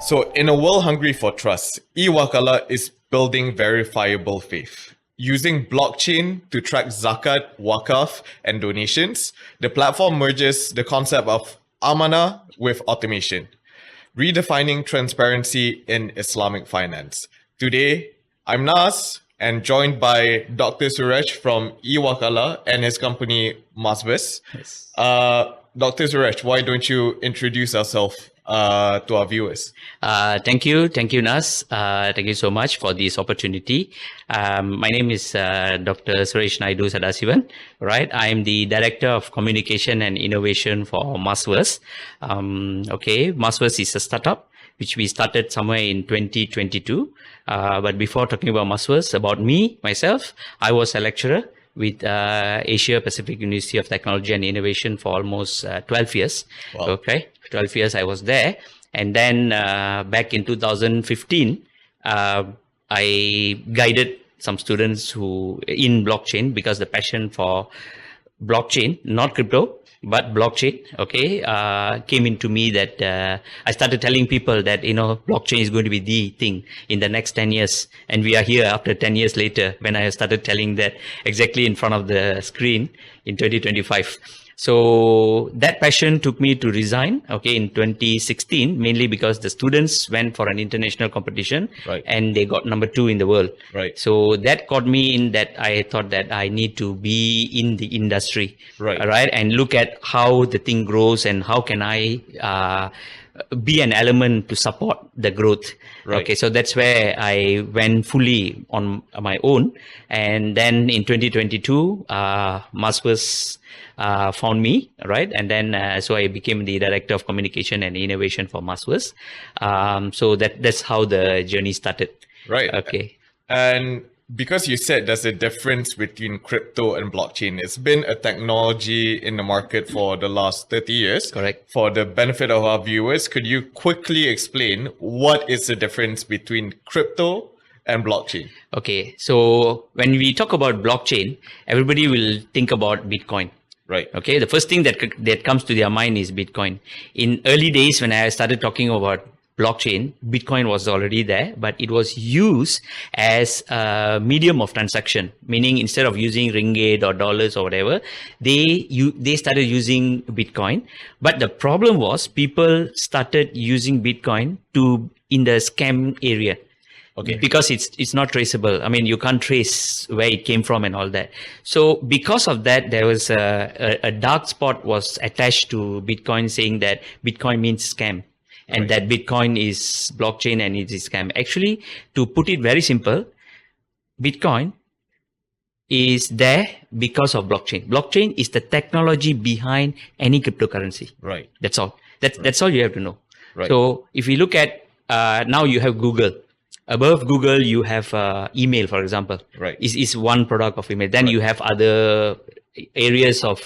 So in a world hungry for trust, e-Wakalah is building verifiable faith. Using blockchain to track zakat, waqf, and donations, the platform merges the concept of amanah with automation, redefining transparency in Islamic finance. Today, I'm Nas and joined by Dr. Suresh from e-Wakalah and his company Masverse. Yes. Dr. Suresh, why don't you introduce yourself to our viewers? Thank you, Nas. Thank you so much for this opportunity. My name is Dr. Suresh Naidu Sadasivan. Right, I am the Director of Communication and Innovation for Masverse. Masverse is a startup which we started somewhere in 2022. But before talking about Masverse, about myself, I was a lecturer with Asia Pacific University of Technology and Innovation for almost 12 years. Wow. Okay, 12 years I was there. And then back in 2015, I guided some students who in blockchain, because the passion for blockchain, not crypto, but blockchain, came into me, that I started telling people that, blockchain is going to be the thing in the next 10 years. And we are here after 10 years later, when I started telling that exactly in front of the screen in 2025. So that passion took me to resign, in 2016, mainly because the students went for an international competition, right, and they got number 2 in the world. Right. So that caught me in that I thought that I need to be in the industry, right, and look at how the thing grows and how can I be an element to support the growth. Right. Okay, so that's where I went fully on my own. And then in 2022, Masverse found me, right? And then so I became the Director of Communication and Innovation for Masverse. So that's how the journey started. Right. Okay. And because you said there's a difference between crypto and blockchain, it's been a technology in the market for the last 30 years. Correct. For the benefit of our viewers, could you quickly explain what is the difference between crypto and blockchain? Okay, so when we talk about blockchain, everybody will think about Bitcoin. Right. Okay, the first thing that comes to their mind is Bitcoin. In early days, when I started talking about blockchain, Bitcoin was already there, but it was used as a medium of transaction, meaning instead of using ringgit or dollars or whatever, they started using Bitcoin. But the problem was people started using Bitcoin in the scam area. Okay. Because it's not traceable. I mean, you can't trace where it came from and all that. So because of that, there was a dark spot was attached to Bitcoin, saying that Bitcoin means scam. And that Bitcoin is blockchain and it is scam. Actually, to put it very simple, Bitcoin is there because of blockchain. Blockchain is the technology behind any cryptocurrency. Right. That's all. That's all you have to know. Right. So if you look at now, you have Google. Above Google, you have email, for example. Right. Is one product of email. Then you have other areas of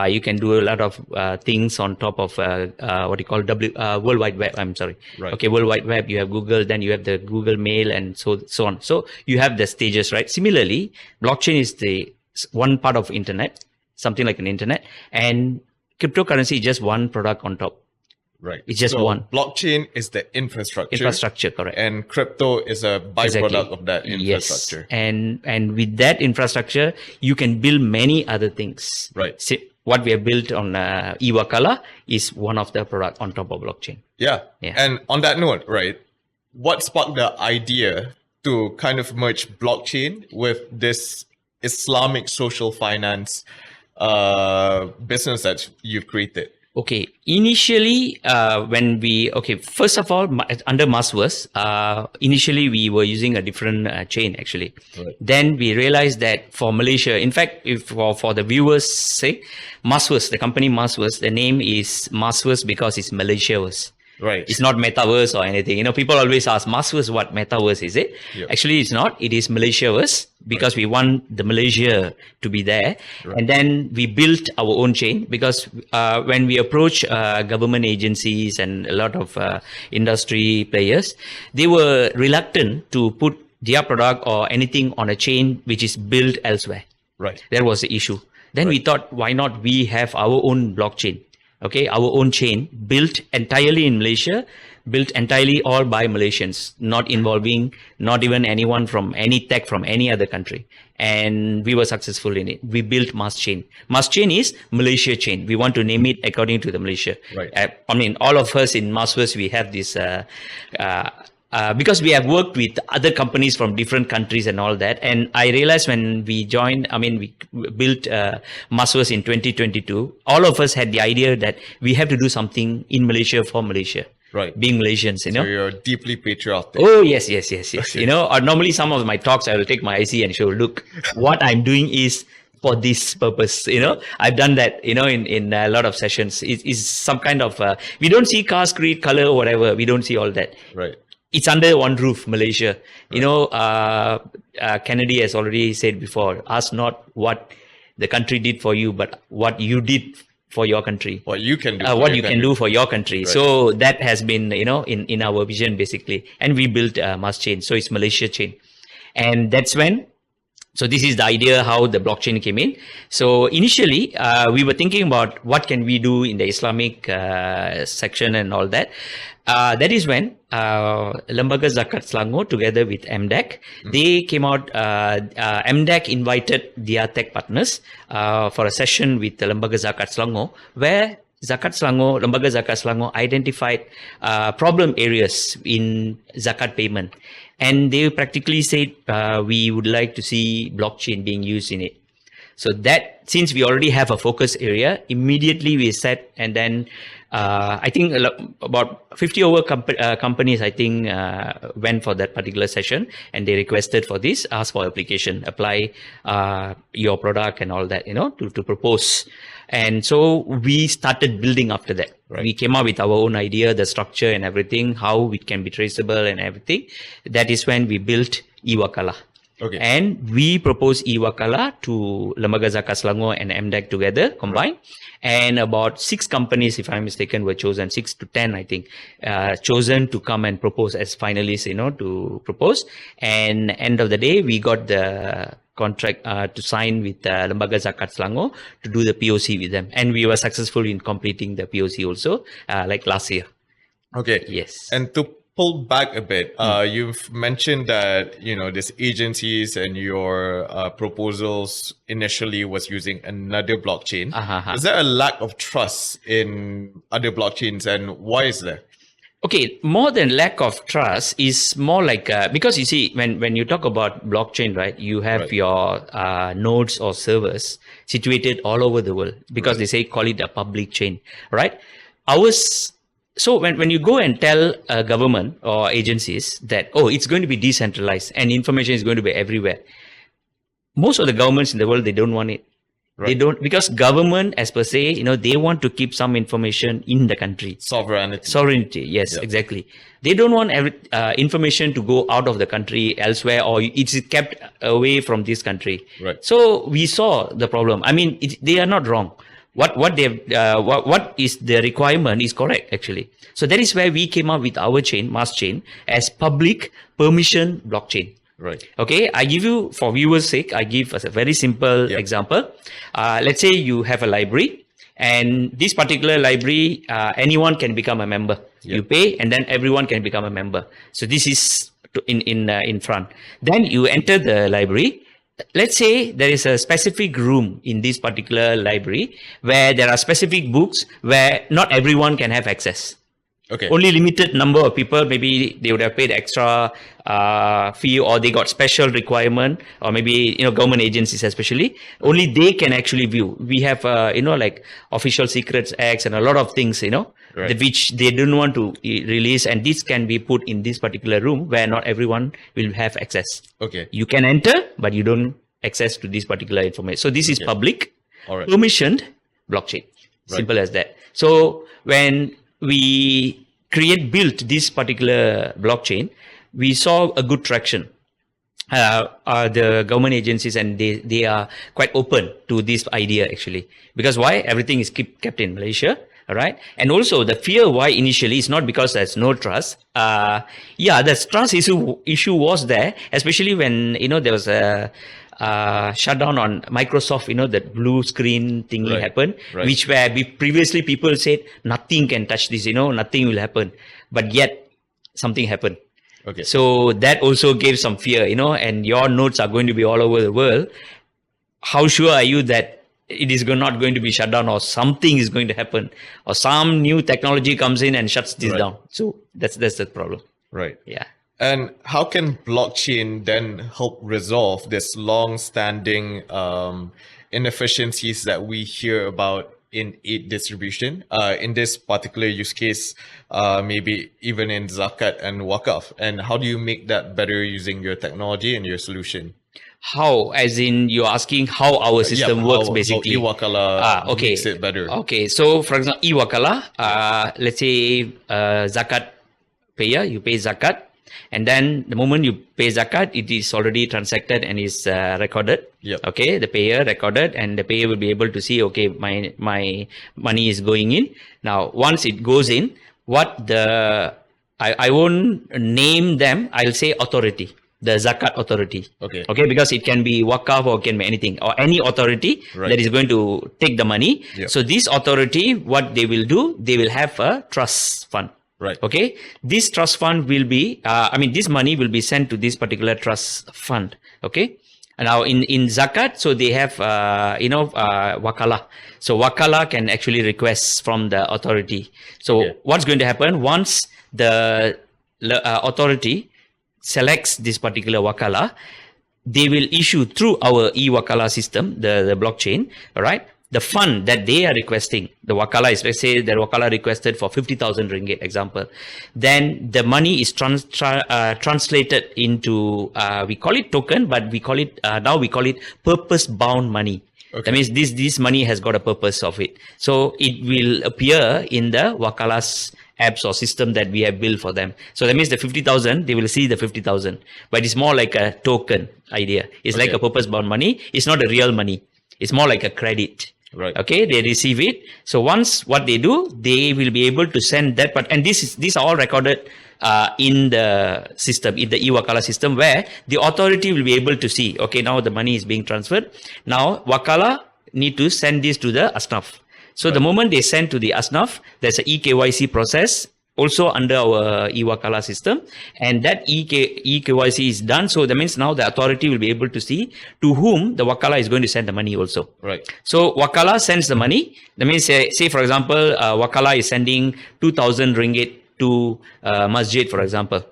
you can do a lot of things on top of what you call World Wide Web. I'm sorry. Right. Okay, World Wide Web. You have Google, then you have the Google Mail, and so on. So you have the stages, right? Similarly, blockchain is the one part of internet, something like an internet, and cryptocurrency is just one product on top. Right. It's just one. Blockchain is the infrastructure. Infrastructure, correct. And crypto is a byproduct of that infrastructure. Yes. And with that infrastructure, you can build many other things. Right. So what we have built on e-Wakalah is one of the product on top of blockchain. Yeah. Yeah. And on that note, right, what sparked the idea to kind of merge blockchain with this Islamic social finance business that you've created? Okay, initially first of all, under Masverse, initially we were using a different chain actually. Right. Then we realized that for Malaysia, in fact, if for the viewers' sake, Masverse, the company Masverse, the name is Masverse because it's Malaysia-verse. Right. It's not metaverse or anything. People always ask, Masverse, what metaverse is it? Yep. Actually, it's not. It is Malaysia-verse because we want the Malaysia to be there. Right. And then we built our own chain because when we approach government agencies and a lot of industry players, they were reluctant to put their product or anything on a chain which is built elsewhere. Right. That was the issue. Then we thought, why not we have our own blockchain? Okay, our own chain built entirely in Malaysia, built entirely all by Malaysians, not involving not even anyone from any tech from any other country. And we were successful in it. We built Mas Chain. Mas Chain is Malaysia chain. We want to name it according to the Malaysia. Right. I mean, all of us in Masverse, we have this because we have worked with other companies from different countries and all that. And I realized when we joined, we built Masverse in 2022, all of us had the idea that we have to do something in Malaysia for Malaysia. Right. Being Malaysians, So you're deeply patriotic. Oh, yes. Or normally some of my talks, I will take my IC and show, look, what I'm doing is for this purpose. I've done that, in a lot of sessions. It's some kind of, we don't see caste, creed, color, or whatever. We don't see all that. Right. It's under one roof, Malaysia. Right. Kennedy has already said before, ask not what the country did for you, but what you did for your country. What you can do. What you can do for your country. Right. So that has been, in our vision basically. And we built Mas Chain. So it's Malaysia chain. And that's when, so this is the idea how the blockchain came in. So initially, we were thinking about what can we do in the Islamic section and all that. That is when Lembaga Zakat Selangor together with MDAC, they came out, MDAC invited their tech partners for a session with the Lembaga Zakat Selangor, where Lembaga Zakat Selangor identified problem areas in zakat payment. And they practically said, we would like to see blockchain being used in it. So that, since we already have a focus area, immediately we set, and then I think about 50 over companies, I think, went for that particular session, and they requested for this, asked for application, apply your product and all that, to propose. And so we started building after that. Right. We came up with our own idea, the structure and everything, how it can be traceable and everything. That is when we built e-Wakalah. Okay. And we proposed e-Wakalah to Lembaga Zakat Selangor and MDAC together, combined. Right. And about 6 companies, if I'm mistaken, were chosen, 6 to 10, I think, chosen to come and propose as finalists, to propose. And end of the day, we got the contract to sign with Lembaga Zakat Selangor to do the POC with them. And we were successful in completing the POC also, like last year. Okay. Yes. And to pull back a bit, you've mentioned that, these agencies and your proposals initially was using another blockchain. Is there a lack of trust in other blockchains, and why is there? Okay, more than lack of trust is more like, because you see, when you talk about blockchain, right, you have your nodes or servers situated all over the world, because they say, call it a public chain, right? So when you go and tell a government or agencies that, it's going to be decentralized and information is going to be everywhere, most of the governments in the world, they don't want it. Right. They don't, because government, as per se, they want to keep some information in the country. Sovereignty, yes, exactly. They don't want information to go out of the country elsewhere, or it's kept away from this country. Right. So we saw the problem. I mean, they are not wrong. What is the requirement is correct, actually. So that is where we came up with our chain, Mas Chain, as public permission blockchain. Right. Okay, I give you, for viewers' sake, I give as a very simple example. Let's say you have a library, and this particular library, anyone can become a member. You pay, and then everyone can become a member. So this is in front. Then you enter the library. Let's say there is a specific room in this particular library where there are specific books where not everyone can have access. Okay. Only limited number of people, maybe they would have paid extra fee, or they got special requirement, or maybe, government agencies especially, only they can actually view. We have, like Official Secrets Acts and a lot of things, which they don't want to release. And this can be put in this particular room where not everyone will have access. Okay. You can enter, but you don't access to this particular information. So this is public, permissioned blockchain. Simple as that. So when we built this particular blockchain, we saw a good traction. The government agencies, and they are quite open to this idea, actually. Because why? Everything is kept in Malaysia, all right? And also the fear why initially is not because there's no trust. The trust issue was there, especially when, there was shutdown on Microsoft, that blue screen thingy happened, right. which where previously people said nothing can touch this, nothing will happen. But yet something happened. Okay. So that also gave some fear, and your notes are going to be all over the world. How sure are you that it is not going to be shut down, or something is going to happen, or some new technology comes in and shuts this down? So that's the problem. Right. Yeah. And how can blockchain then help resolve this long-standing inefficiencies that we hear about in aid distribution? In this particular use case, maybe even in zakat and waqf. And how do you make that better using your technology and your solution? How, as in you're asking how our system works, basically. How e-Wakalah makes it better. Okay, so for example, e-Wakalah, let's say zakat payer, you pay zakat, and then the moment you pay zakat, it is already transacted and is recorded. Yep. Okay, the payer recorded, and the payer will be able to see, okay, my money is going in. Now, once it goes in, I won't name them, I'll say authority. The zakat authority. Okay. Okay, because it can be waqf or it can be anything, or any authority that is going to take the money. Yep. So this authority, what they will do, they will have a trust fund. Right. Okay. This trust fund will be, this money will be sent to this particular trust fund. Okay. And now in zakat, so they have, wakalah. So wakalah can actually request from the authority. So what's going to happen once the authority selects this particular wakalah, they will issue through our e-Wakalah system, the blockchain, all right? The fund that they are requesting, the wakalah is, let's say the wakalah requested for 50,000 ringgit, example. Then the money is translated into, we call it token, but we call it purpose-bound money. Okay. That means this money has got a purpose of it. So it will appear in the wakalah's apps or system that we have built for them. So that means the 50,000, they will see the 50,000, but it's more like a token idea. It's like a purpose-bound money. It's not a real money. It's more like a credit. Right. Okay, they receive it. So once what they do, they will be able to send that. And these are all recorded in the system, in the e-Wakalah system, where the authority will be able to see, okay, now the money is being transferred. Now Wakalah need to send this to the Asnaf. So the moment they send to the Asnaf, there's an eKYC process also under our e-Wakalah system, and that eKYC is done. So that means now the authority will be able to see to whom the Wakalah is going to send the money also. Right. So Wakalah sends the money. That means, say for example, Wakalah is sending 2,000 ringgit to masjid, for example.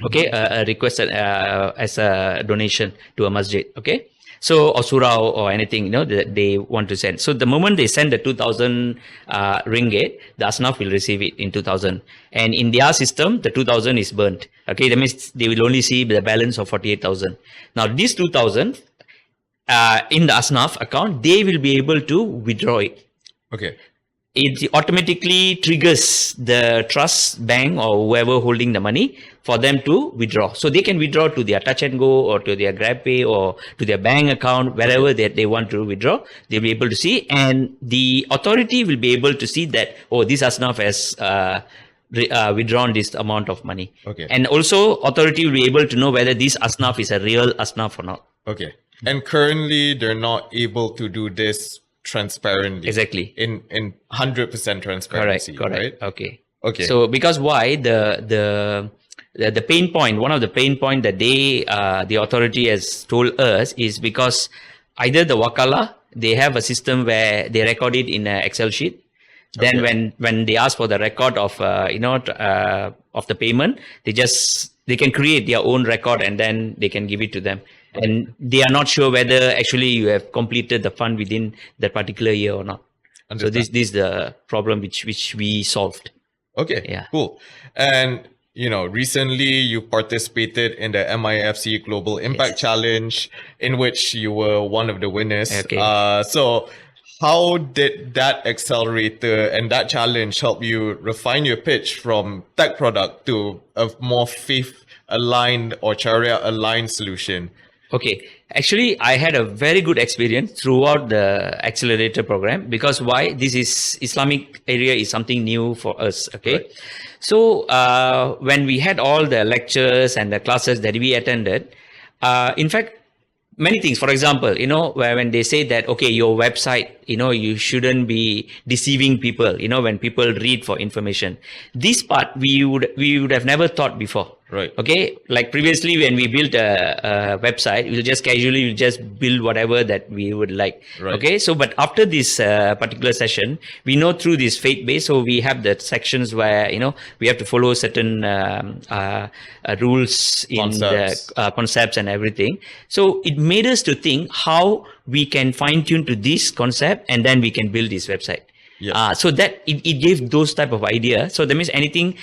Okay, requested as a donation to a masjid. Okay. So, or surau or anything, that they want to send. So the moment they send the 2,000 ringgit, the Asnaf will receive it in 2,000. And in their system, the 2,000 is burnt. Okay, that means they will only see the balance of 48,000. Now, this 2,000 in the Asnaf account, they will be able to withdraw it. Okay. It automatically triggers the trust bank or whoever holding the money for them to withdraw. So they can withdraw to their Touch and Go or to their GrabPay or to their bank account, wherever they want to withdraw. They'll be able to see, and the authority will be able to see that, oh, this Asnaf has withdrawn this amount of money. Okay. And also authority will be able to know whether this Asnaf is a real Asnaf or not. Okay. And currently they're not able to do this transparently. Exactly. In 100% transparency. Correct. Right? Okay. So because why the pain point, one of the pain point that the authority has told us is because either the Wakalah, they have a system where they record it in an Excel sheet. Then when they ask for the record of of the payment, they can create their own record and then they can give it to them. And they are not sure whether actually you have completed the fund within that particular year or not. Understand. So this is the problem which we solved. Okay, yeah. Cool. And recently you participated in the MIFC Global Impact Challenge, in which you were one of the winners. Okay. So how did that accelerator and that challenge help you refine your pitch from tech product to a more faith-aligned or Sharia-aligned solution? Okay. Actually, I had a very good experience throughout the accelerator program, because why? This is Islamic area is something new for us. Okay. Right. So when we had all the lectures and the classes that we attended, in fact, many things. For example, when they say that, okay, your website, you shouldn't be deceiving people, when people read for information. This part we would have never thought before. Right. Okay. Like previously when we built a website, we'll just casually just build whatever that we would like. Right. Okay. So, but after this particular session, we know through this faith-based, so we have the sections where, we have to follow certain rules in the concepts and everything. So it made us to think how we can fine tune to this concept and then we can build this website. Yeah. So that it gave those type of idea. So that means anything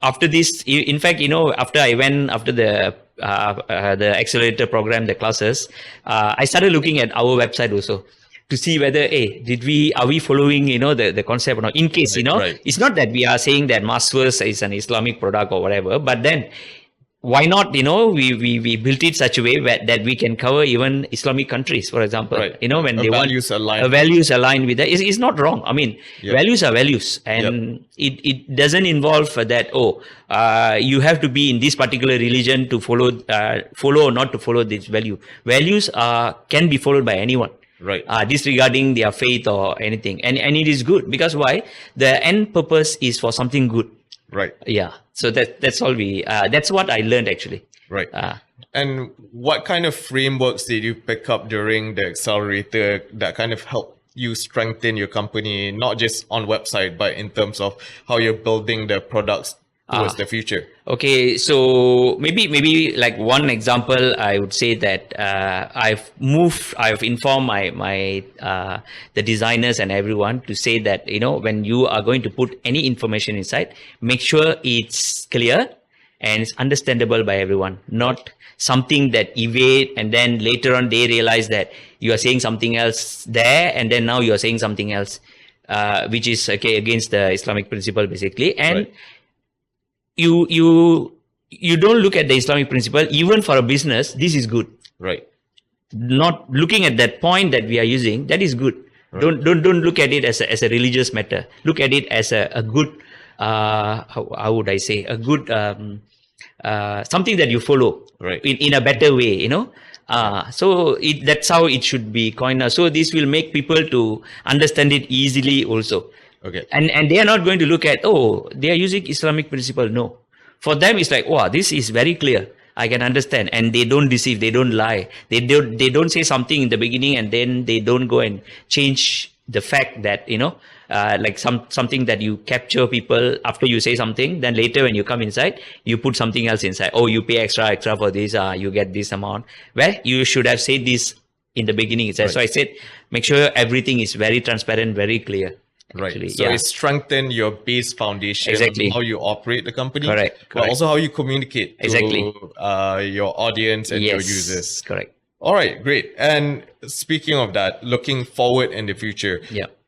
after this, in fact, after I went after the accelerator program, the classes, I started looking at our website also to see whether, are we following, the concept or not? In case, right. It's not that we are saying that Masverse is an Islamic product or whatever, but then why not, we built it such a way that we can cover even Islamic countries, for example, right. When they values want values aligned with that. It's not wrong. I mean, values are values, and it doesn't involve that, you have to be in this particular religion to follow or not to follow this value. Values can be followed by anyone. Right. Disregarding their faith or anything. And it is good because why? The end purpose is for something good. Right. Yeah. So that's all that's what I learned actually. Right. And what kind of frameworks did you pick up during the accelerator that kind of helped you strengthen your company, not just on website, but in terms of how you're building the products towards the future? Okay, so maybe like one example, I would say that I've informed my the designers and everyone to say that, when you are going to put any information inside, make sure it's clear and it's understandable by everyone, not something that evade and then later on they realize that you are saying something else there and then now you are saying something else, which is against the Islamic principle basically. And right. You don't look at the Islamic principle, even for a business, this is good. Right. Not looking at that point that we are using, that is good. Right. Don't look at it as a religious matter. Look at it as a good, how would I say, a good, something that you follow right. in a better way, So that's how it should be coined. So this will make people to understand it easily also. Okay. And they are not going to look at, they are using Islamic principle. No. For them, it's like, wow, this is very clear. I can understand. And they don't deceive. They don't lie. They don't say something in the beginning and then they don't go and change the fact that, like something that you capture people after you say something. Then later when you come inside, you put something else inside. Oh, you pay extra for this. You get this amount. Well, you should have said this in the beginning itself. Right. So I said, make sure everything is very transparent, very clear. Right. Actually, so it strengthen your base foundation, exactly. how you operate the company, correct. but also how you communicate to exactly. Your audience and your users. Correct. All right, great. And speaking of that, looking forward in the future,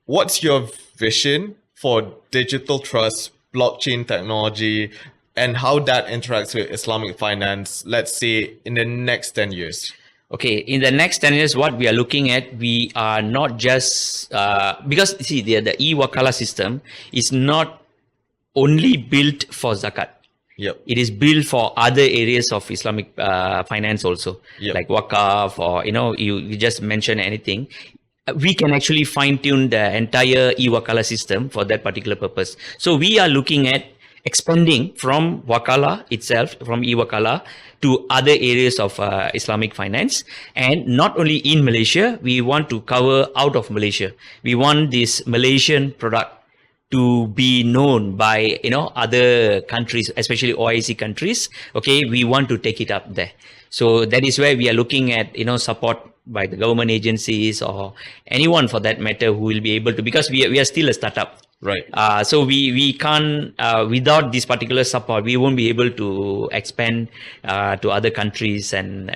what's your vision for digital trust, blockchain technology, and how that interacts with Islamic finance, let's say in the next 10 years? Okay, in the next 10 years, what we are looking at, we are not just, because see, the e-Wakalah system is not only built for zakat. Yep. It is built for other areas of Islamic finance also, like waqf or, you just mention anything. We can actually fine tune the entire e-Wakalah system for that particular purpose. So we are looking at expanding from Wakalah itself, from e-Wakalah to other areas of Islamic finance. And not only in Malaysia, we want to cover out of Malaysia. We want this Malaysian product to be known by, other countries, especially OIC countries. Okay, we want to take it up there. So that is where we are looking at, support by the government agencies or anyone for that matter who will be able to, because we are still a startup. Right. So we can't, without this particular support, we won't be able to expand to other countries and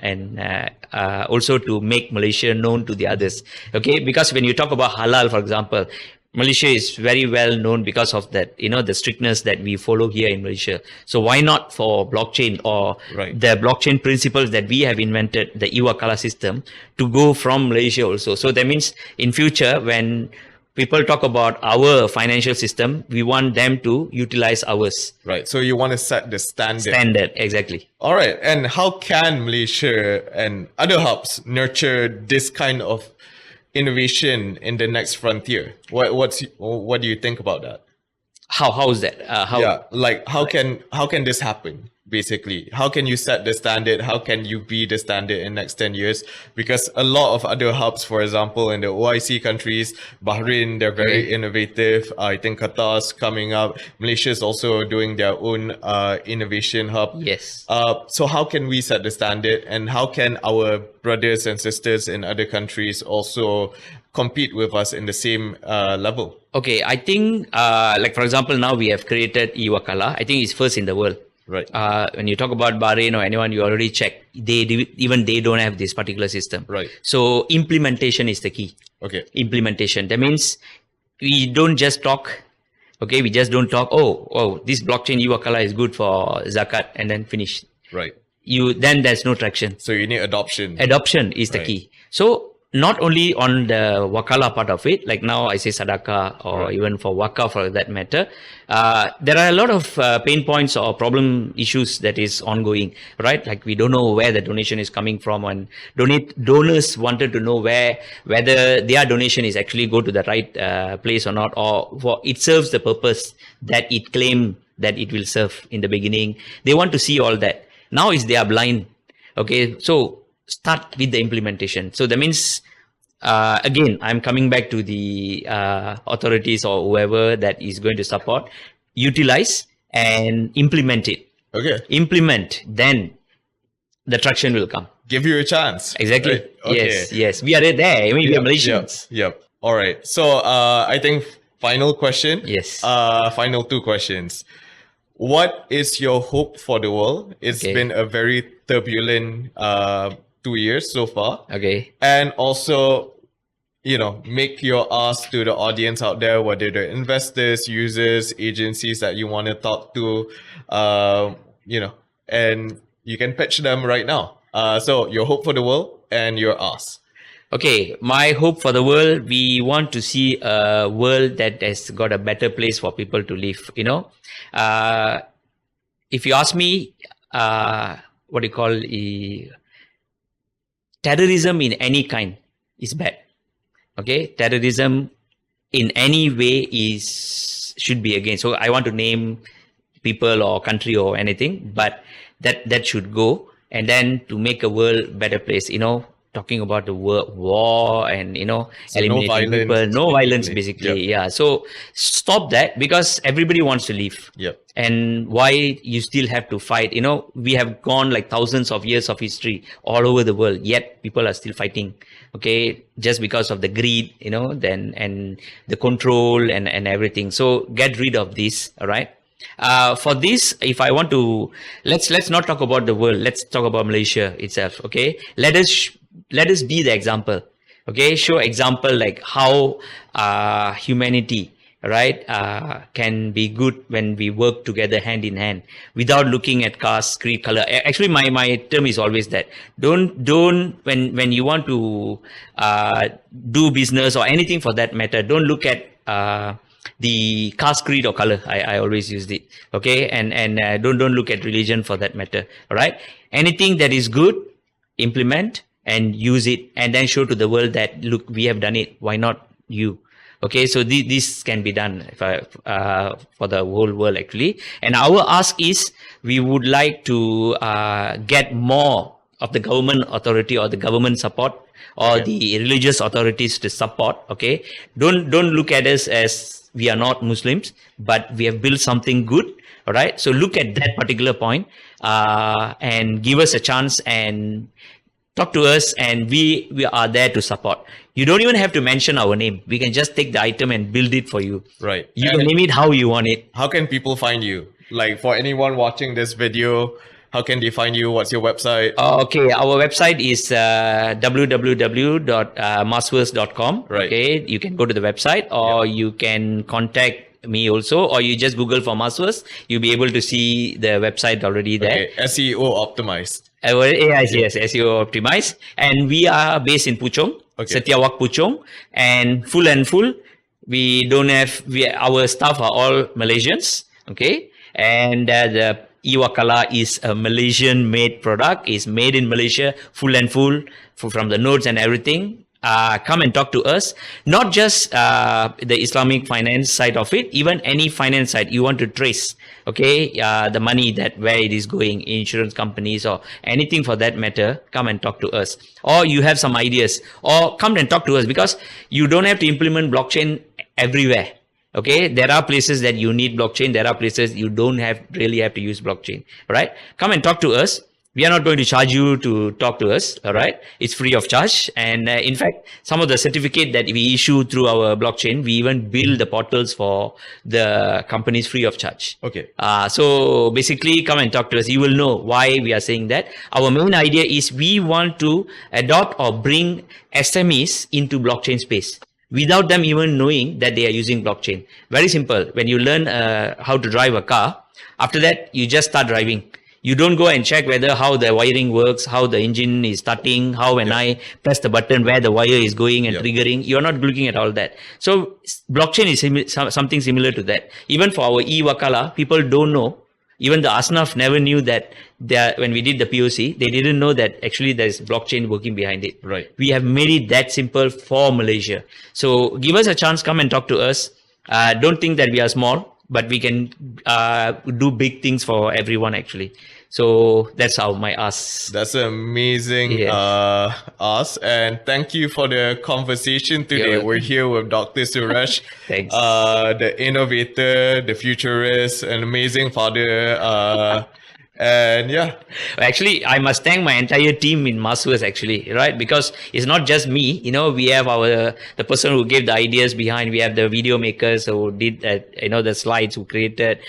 also to make Malaysia known to the others. Okay, because when you talk about halal, for example, Malaysia is very well known because of that, the strictness that we follow here in Malaysia. So why not for blockchain or the blockchain principles that we have invented, the e-Wakalah system, to go from Malaysia also? So that means in future, when people talk about our financial system, we want them to utilize ours. Right. So you want to set the standard. Standard, exactly. All right. And how can Malaysia and other hubs nurture this kind of innovation in the next frontier? What do you think about that? How is that? How can this happen? Basically, how can you set the standard? How can you be the standard in next 10 years? Because a lot of other hubs, for example, in the OIC countries, Bahrain, they're very innovative. I think Qatar's coming up. Malaysia is also doing their own innovation hub. Yes. So how can we set the standard, and how can our brothers and sisters in other countries also compete with us in the same level? Okay, I think like for example, now we have created e-Wakalah. I think it's first in the world. Right. When you talk about Bahrain or anyone, you already check. They don't have this particular system. Right. So implementation is the key. Okay. Implementation. That means we don't just talk. Okay, we just don't talk. Oh, this blockchain e-Wakalah is good for zakat, and then finish. Right. Then there's no traction. So you need adoption. Adoption is the key. So not only on the Wakalah part of it, like now I say sadaqah or even for waqf for that matter, there are a lot of pain points or problem issues that is ongoing, right? Like we don't know where the donation is coming from, and donors wanted to know whether their donation is actually go to the right place or not, or it serves the purpose that it claimed that it will serve in the beginning. They want to see all that. Now they are blind. Okay, so start with the implementation. So that means, again, I'm coming back to the authorities or whoever that is going to support, utilize and implement it. Okay. Implement, then the traction will come. Give you a chance. Exactly. Right? Okay. Yes. We are there. I mean, we are Malaysians. Yep. All right. So I think final question. Yes. Final two questions. What is your hope for the world? It's been a very turbulent 2 years so far. Okay. And also, make your ask to the audience out there, whether they're investors, users, agencies that you want to talk to, and you can pitch them right now. So your hope for the world and your ask. Okay, my hope for the world, we want to see a world that has got a better place for people to live, if you ask me, what do you call terrorism in any kind is bad. Okay, terrorism in any way should be against. So I want to name people or country or anything, but that should go. And then to make a world better place, talking about the war and So eliminating people, no violence basically. Yeah, so stop that, because everybody wants to live. Yep. And why you still have to fight? We have gone like thousands of years of history all over the world, yet people are still fighting. Okay, just because of the greed, then and the control and everything. So get rid of this. All right. For this, if I want to, let's not talk about the world. Let's talk about Malaysia itself. Okay, let us be the example. Okay, show example like how humanity, right, can be good when we work together hand in hand without looking at caste, creed, color. Actually, my term is always that don't when you want to do business or anything for that matter, don't look at the caste, creed or color. I always use it. Okay, and don't look at religion for that matter. All right, anything that is good, implement and use it, and then show to the world that look, we have done it. Why not you? Okay, so this can be done for the whole world actually. And our ask is, we would like to get more of the government authority or the government support or the religious authorities to support. Okay, don't look at us as we are not Muslims, but we have built something good. All right, so look at that particular point and give us a chance and talk to us, and we are there to support. You don't even have to mention our name. We can just take the item and build it for you. Right. You can name it how you want it. How can people find you? Like for anyone watching this video, how can they find you? What's your website? Okay, our website is www.masverse.com. Right. Okay, you can go to the website, or you can contact me also, or you just Google for Masverse. You'll be able to see the website already there. Okay. SEO optimized. Yes, SEO optimized. And we are based in Puchong, Okay. Setiawak Puchong, and full We don't have, our staff are all Malaysians, okay? And the e-Wakalah is a Malaysian-made product, is made in Malaysia, full and full, from the notes and everything. Come and talk to us. Not just the Islamic finance side of it, even any finance side you want to trace, okay, the money that where it is going, insurance companies or anything for that matter, come and talk to us. Or you have some ideas, or come and talk to us, because you don't have to implement blockchain everywhere. Okay, there are places that you need blockchain. There are places you don't really have to use blockchain. All right, come and talk to us. We are not going to charge you to talk to us. All right, it's free of charge. And in fact, some of the certificate that we issue through our blockchain, we even build the portals for the companies free of charge. Okay. So basically, come and talk to us. You will know why we are saying that. Our main idea is we want to adopt or bring SMEs into blockchain space, without them even knowing that they are using blockchain. Very simple. When you learn how to drive a car, after that, you just start driving. You don't go and check whether how the wiring works, how the engine is starting, how when I press the button, where the wire is going and triggering. You're not looking at all that. So blockchain is something similar to that. Even for our e-Wakalah, people don't know. Even the Asnaf never knew that when we did the POC, they didn't know that actually there's blockchain working behind it. Right. We have made it that simple for Malaysia. So give us a chance, come and talk to us. Don't think that we are small, but we can do big things for everyone actually. So that's how my ask. That's amazing ask. And thank you for the conversation today. We're here with Dr. Suresh. Thanks. The innovator, the futurist, an amazing father. And actually, I must thank my entire team in Masverse actually, right? Because it's not just me, you know, we have the person who gave the ideas behind, we have the video makers who did that, you know, the slides who created,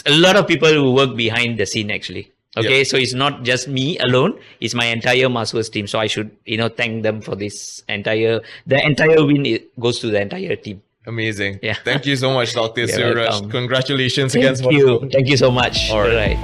a lot of people who work behind the scene actually. Okay, so it's not just me alone, it's my entire Masverse team. So I should, you know, thank them for the entire win goes to the entire team. Amazing. Yeah. Thank you so much, Dr. Suresh. Congratulations again. Thank you so much. All right.